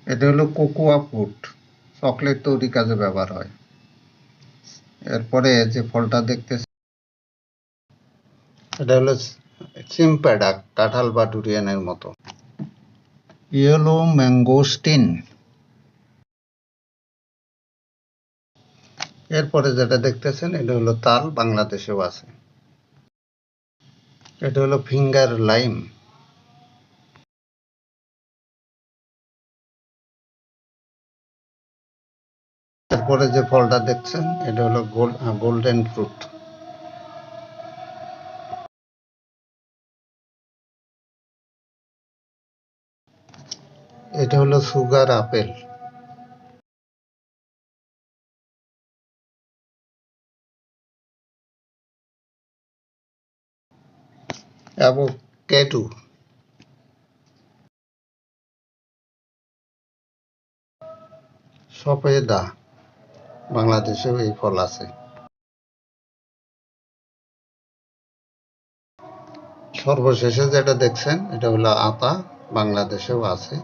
এটা হলো cocoa food, chocolate তৈরি কাজে ব্যবহার হয়। এরপরে যে ফলটা দেখতেছি এটা হলো চিমপ্যাডা, কাঁঠাল বা ডুরিয়ানের মতো। Yellow mangosteen. এরপরে যেটা দেখতেছেন এটা হলো তাল, বাংলাদেশেও আছে। এটা হলো ফিঙ্গার লাইম। এরপরে যে ফলটা দেখছেন এটা হলো গোল্ডেন ফ্রুট। এটা হলো সুগার আপেল। অ্যাভোক্যাডো। সফেদা, বাংলাদেশেও এই ফল আছে। সর্বশেষে যেটা দেখছেন এটা হলো আতা, বাংলাদেশেও আছে।